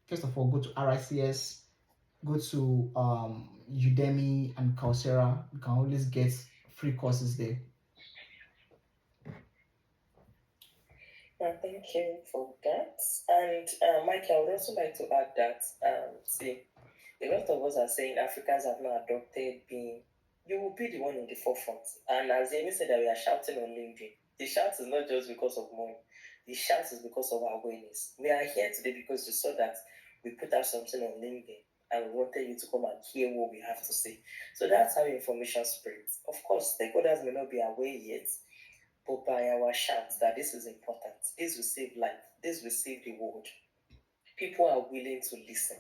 A: first of all, go to RICS, go to Udemy and Coursera. You can always get free courses there.
B: Thank you for that. And Mike, I would also like to add that, see, a lot of us are saying Africans have not adopted being, you will be the one in the forefront. And as Amy said, that we are shouting on LinkedIn. The shout is not just because of money, the shout is because of our awareness. We are here today because you saw that we put out something on LinkedIn and we wanted you to come and hear what we have to say. So that's how information spreads. Of course, stakeholders may not be aware yet, but by our shout that this is important, this will save life, this will save the world, people are willing to listen.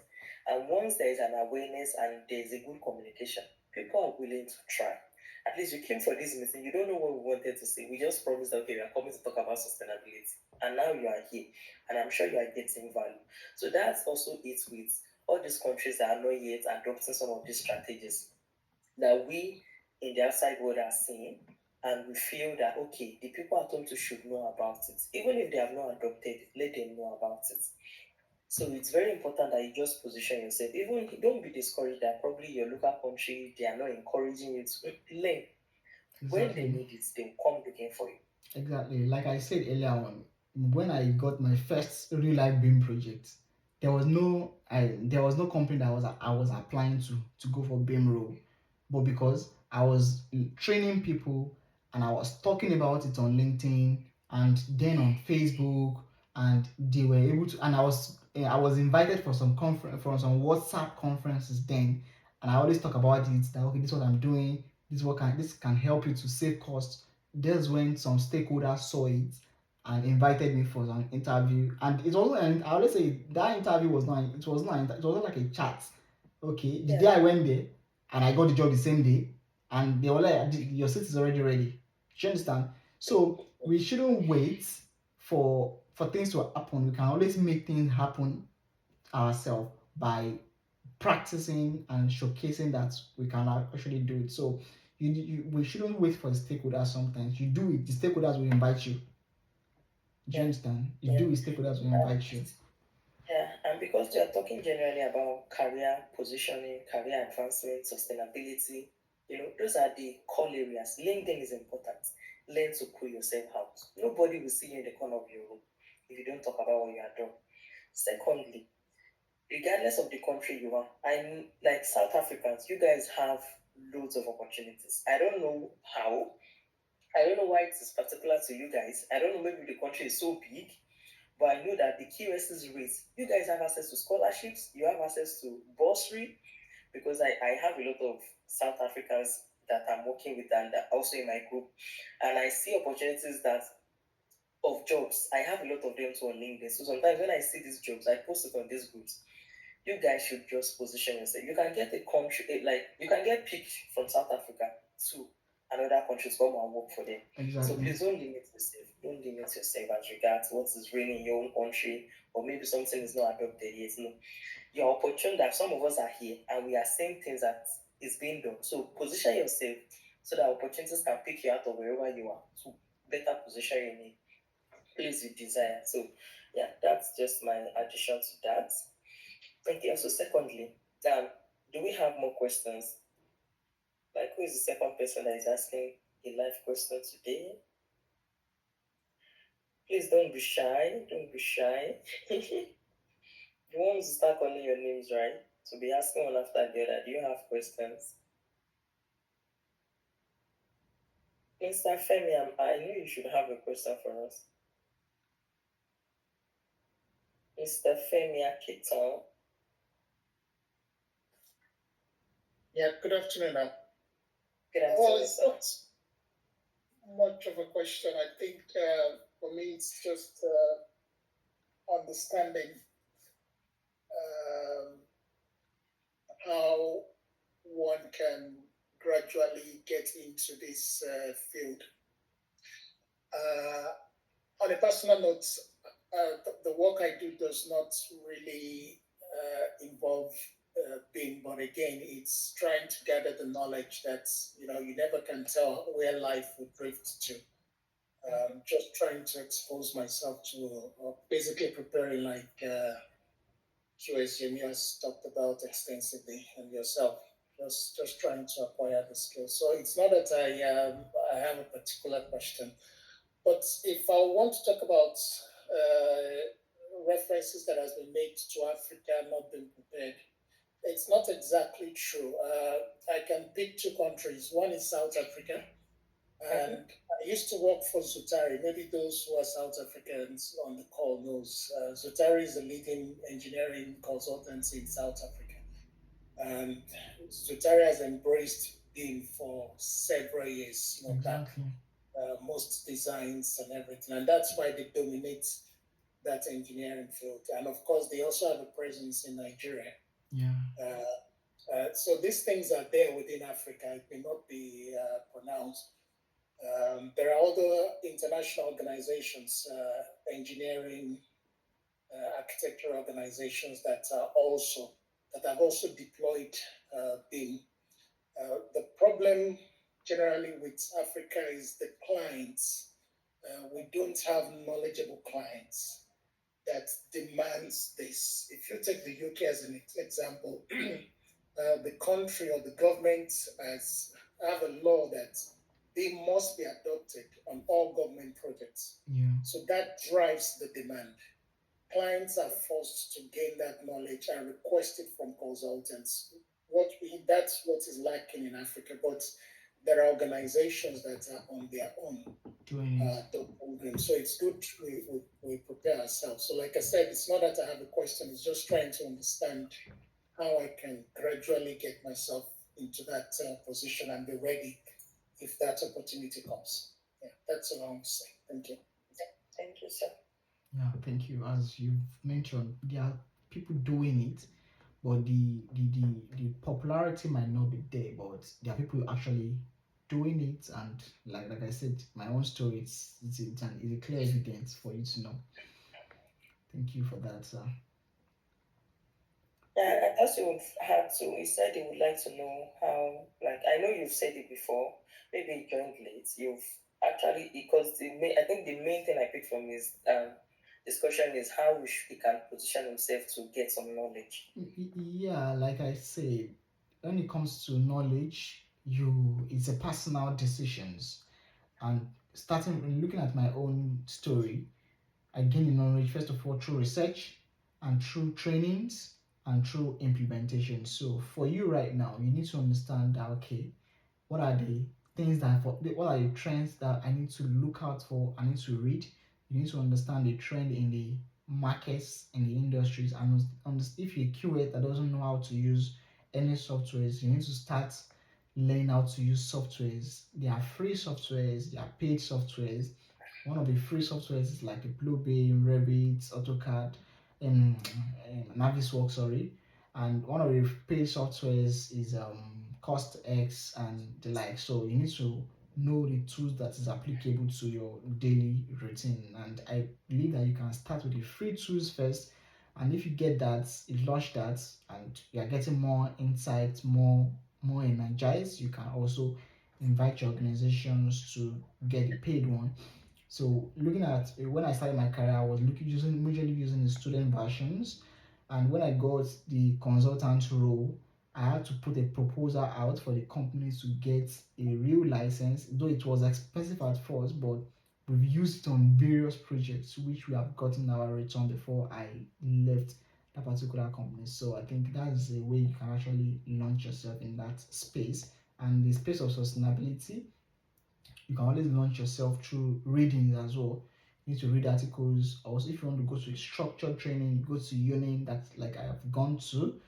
B: And once there is an awareness and there is a good communication, people are willing to try. At least you came for this meeting, you don't know what we wanted to say. We just promised that, okay, we are coming to talk about sustainability. And now you are here. And I'm sure you are getting value. So that's also it with all these countries that are not yet adopting some of these strategies that we in the outside world are seeing, and we feel that okay, the people at home too should know about it. Even if they have not adopted it, let them know about it. So it's very important that you just position yourself. Even don't be discouraged that probably your local country they are not encouraging you to learn. When they
A: Exactly.
B: need it, they'll come looking for you.
A: Exactly. Like I said earlier on, when I got my first real life BIM project, there was no company that I was applying to go for BIM role. But because I was training people and I was talking about it on LinkedIn and then on Facebook, and they were able to, and I was invited for some conference, for some WhatsApp conferences then, and I always talk about it that okay, this is what I'm doing, this can help you to save costs. That's when some stakeholders saw it and invited me for an interview. And it wasn't, and I always say that interview was not, it wasn't like a chat. Okay, the day
B: Yeah,
A: I went there and I got the job the same day, and they were like, your seat is already ready. Do you understand? So we shouldn't wait for things to happen. We can always make things happen ourselves by practicing and showcasing that we can actually do it. So we shouldn't wait for the stakeholders sometimes. You do it, the stakeholders will invite you. Do you
B: yeah,
A: understand? You
B: yeah.
A: do it, stakeholders will invite you.
B: Yeah, and because you are talking generally about career positioning, career advancement, sustainability, those are the core areas. LinkedIn is important. Learn to pull yourself out. Nobody will see you in the corner of your room if you don't talk about what you are doing. Secondly, regardless of the country you are, I'm like South Africans, you guys have loads of opportunities. I don't know how. I don't know why it is particular to you guys. I don't know, maybe the country is so big, but I know that the QS's rates, you guys have access to scholarships, you have access to bursary, because I have a lot of South Africans that I'm working with and also in my group. And I see opportunities that of jobs. I have a lot of them too on LinkedIn. So sometimes when I see these jobs, I post it on these groups. You guys should just position yourself. You can get a country like you can get picked from South Africa to another country to come and work for them. So
A: Exactly.
B: please don't limit yourself. Don't limit yourself as regards what is reigning in your own country, or maybe something is not adopted yet. No, you're opportune that some of us are here and we are seeing things that is being done. So position yourself so that opportunities can pick you out of wherever you are to better position you in a place you desire. So yeah, that's just my addition to that. Thank you. So secondly, do we have more questions? Like who is the second person that is asking a live question today? Please don't be shy. Don't be shy. You want me to start calling your names, right? To be asking one after the other. Do you have questions? Mr. Femi, I know you should have a question for us. Mr. Femi Akiton.
H: Yeah, good afternoon now.
B: Good
H: Well,
B: afternoon,
H: it's
B: sir.
H: not much of a question. I think for me, it's just understanding um, how one can gradually get into this field. On a personal note, the work I do does not really involve being born again. It's trying to gather the knowledge that you never can tell where life will drift to. Just trying to expose myself to, basically preparing like QS has talked about extensively and yourself. Just trying to acquire the skills. So it's not that I have a particular question, but if I want to talk about references that has been made to Africa not being prepared, it's not exactly true. I can pick two countries. One is South Africa, and I used to work for Zutari. Maybe those who are South Africans on the call knows. Zutari is the leading engineering consultancy in South Africa. And Zutari has embraced BIM for several years,
A: Exactly.
H: most designs and everything. And that's why they dominate that engineering field. And of course, they also have a presence in Nigeria.
A: Yeah.
H: So these things are there within Africa. It may not be pronounced. There are other international organizations, engineering, architecture organizations that have also deployed BIM. The problem generally with Africa is the clients. We don't have knowledgeable clients that demands this. If you take the UK as an example, the country or the government has have a law that they must be adopted on all government projects.
A: Yeah.
H: So that drives the demand. Clients are forced to gain that knowledge and request it from consultants. That's what is lacking in Africa, but there are organizations that are on their own
A: Doing it.
H: the program. So it's good we prepare ourselves. So like I said, it's not that I have a question, it's just trying to understand how I can gradually get myself into that position and be ready if that opportunity comes. Yeah, that's all I want to say. Thank you.
B: Thank you, sir.
A: Yeah, thank you. As you've mentioned, there are people doing it, but the popularity might not be there, but there are people actually doing it, and like I said, my own story, it's a clear evidence for you to know. Thank you for that, sir.
B: Yeah, I also would have to. You said you would like to know how. Like I know you've said it before. Maybe you joined late. You've actually because I think the main thing I picked from his discussion is how he can position himself to get some knowledge.
A: Yeah, like I said, when it comes to knowledge, it's a personal decisions. And starting looking at my own story, I gained the knowledge first of all through research and through trainings and through implementation. So for you right now, you need to understand that okay, what are the things what are the trends that I need to look out for, I need to read. You need to understand the trend in the markets, in the industries, and if you're a QA that doesn't know how to use any softwares, you need to start learning how to use softwares. There are free softwares, there are paid softwares. One of the free softwares is like the Bluebeam, Revit, AutoCAD, and Navisworks, sorry. And one of the paid softwares is Cost X and the like. So you need to know the tools that is applicable to your daily routine. And I believe that you can start with the free tools first. And if you get that, you launch that, and you are getting more insights, more energized, you can also invite your organizations to get the paid one. So looking at when I started my career, I was looking using majorly using the student versions, and when I got the consultant role, I had to put a proposal out for the companies to get a real license, though it was expensive at first, but we've used it on various projects which we have gotten our return before I left that particular company. So I think that's a way you can actually launch yourself in that space. And the space of sustainability, you can always launch yourself through reading as well. You need to read articles. Also, if you want to go to a structured training, go to uni, that's like I have gone to.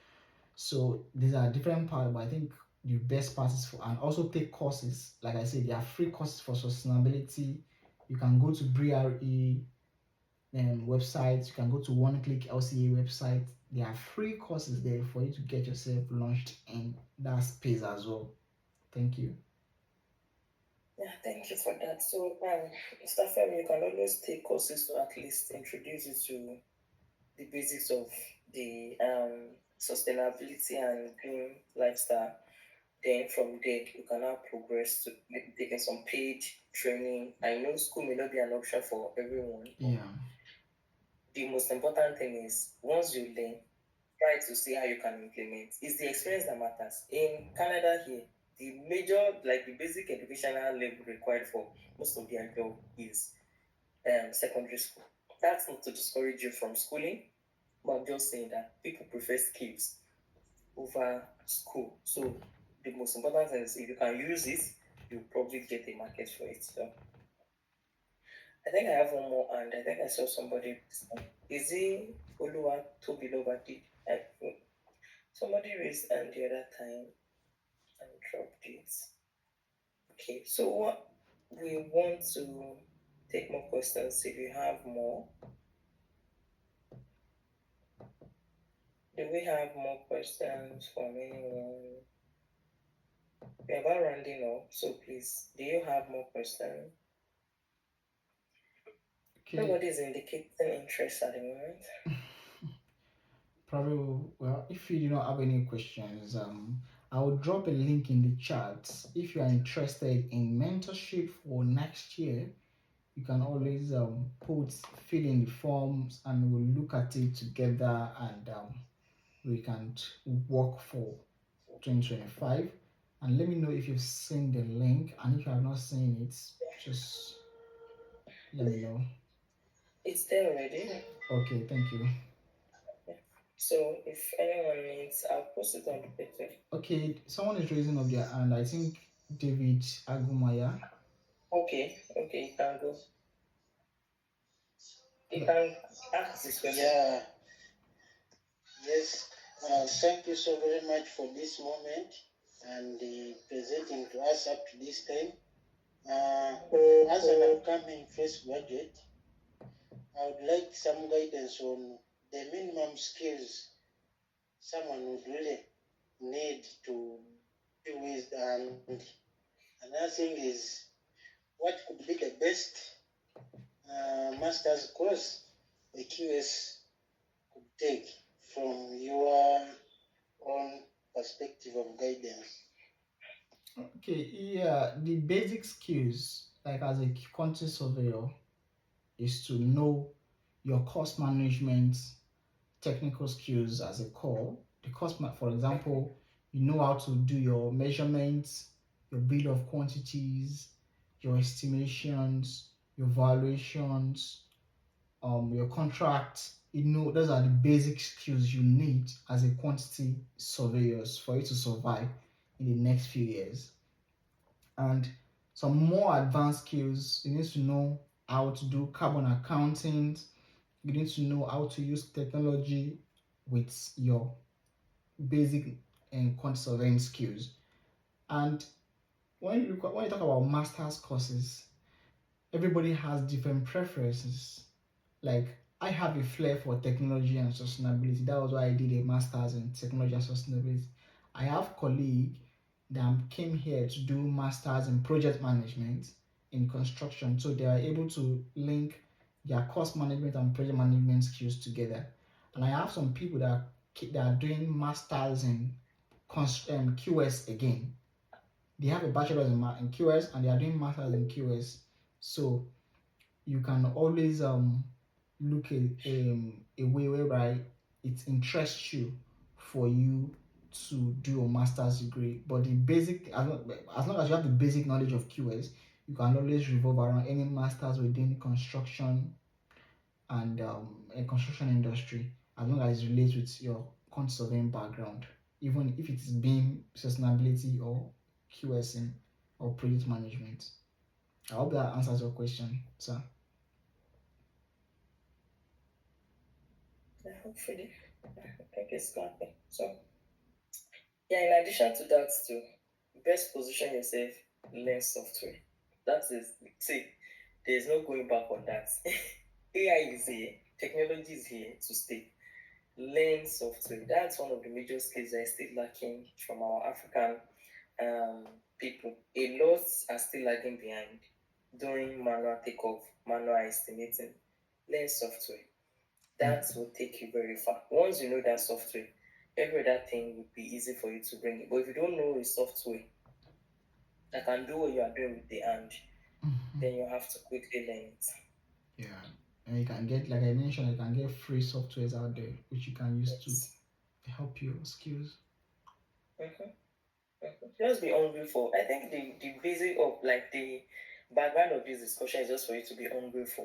A: So these are different parts, but I think the best part is for, and also take courses. Like I said, there are free courses for sustainability. You can go to BRE websites, you can go to One Click LCA website. There are free courses there for you to get yourself launched in that space as well. Thank you.
B: Yeah, thank you for that. So, Mr. Femi, you can always take courses to at least introduce you to the basics of the sustainability and green lifestyle. Then from there, you can now progress to maybe taking some paid training. I know school may not be an option for everyone, but
A: Yeah.
B: the most important thing is once you learn, try to see how you can implement. It's the experience that matters. In Canada here, the major, like the basic educational level required for most of their job is secondary school. That's not to discourage you from schooling, but I'm just saying that people prefer skills over school. So the most important thing is if you can use it, you probably get a market for it. So I think I have one more, and I think I saw somebody. Is it Oluwa Tobilova? I somebody raised hand the other time and dropped it. Okay, so what we want to take more questions if you have more. Do we have more questions from anyone? We're about rounding up, so please, do you have more questions?
A: Okay.
B: Nobody is indicating interest at the moment.
A: Probably, well, if you do not have any questions, I will drop a link in the chat. If you are interested in mentorship for next year, you can always fill in the forms and we'll look at it together and we can work for 2025. And let me know if you've seen the link, and if you have not seen it, just let me know.
B: It's there already.
A: Okay, thank you.
B: So if anyone needs, I'll post it on the picture.
A: Okay, someone is raising up their hand. I think David Agumaya.
B: Okay, you can go. You
A: Yeah.
B: can ask this question.
G: Yeah, yes. Thank you so very much for this moment and presenting to us up to this time. As an upcoming fresh graduate, I would like some guidance on the minimum skills someone would really need to deal with. And another thing is, what could be the best master's course a QS could take from your own perspective of guidance?
A: Okay, yeah, the basic skills, like as a quantity surveyor, is to know your cost management technical skills as a core. The cost, for example, you know how to do your measurements, your bill of quantities, your estimations, your valuations, your contracts. You know, those are the basic skills you need as a quantity surveyors for you to survive in the next few years. And some more advanced skills, you need to know how to do carbon accounting. You need to know how to use technology with your basic and quantity surveying skills. And when you talk about master's courses, everybody has different preferences. Like I have a flair for technology and sustainability. That was why I did a master's in technology and sustainability. I have colleague that came here to do masters in project management in construction, so they are able to link their cost management and project management skills together. And I have some people that are doing masters in QS again. They have a bachelor's in QS and they are doing masters in QS. So you can always look at a way whereby it interests you for you to do a master's degree. But the basic, as long as you have the basic knowledge of QS, you can always revolve around any masters within construction and a construction industry, as long as it relates with your quantity surveying background, even if it is being sustainability or QSing or project management. I hope that answers your question, sir.
B: Hopefully, I think it's clapping. So, yeah, in addition to that, too, best position yourself, learn software. That is, see, there's no going back on that. AI is here, technology is here to stay. Learn software. That's one of the major skills that is still lacking from our African people. A lot are still lagging behind doing manual takeoff, manual estimating. Learn software. That will take you very far. Once you know that software, every other thing would be easy for you to bring it. But if you don't know a software that can do what you are doing with the hand, then you have to quickly learn it.
A: Yeah, and you can get, like I mentioned, you can get free softwares out there which you can use to
B: Yes.
A: help your skills.
B: Mhm. Just be hungry for. I think the basic of like the background of this discussion is just for you to be hungry for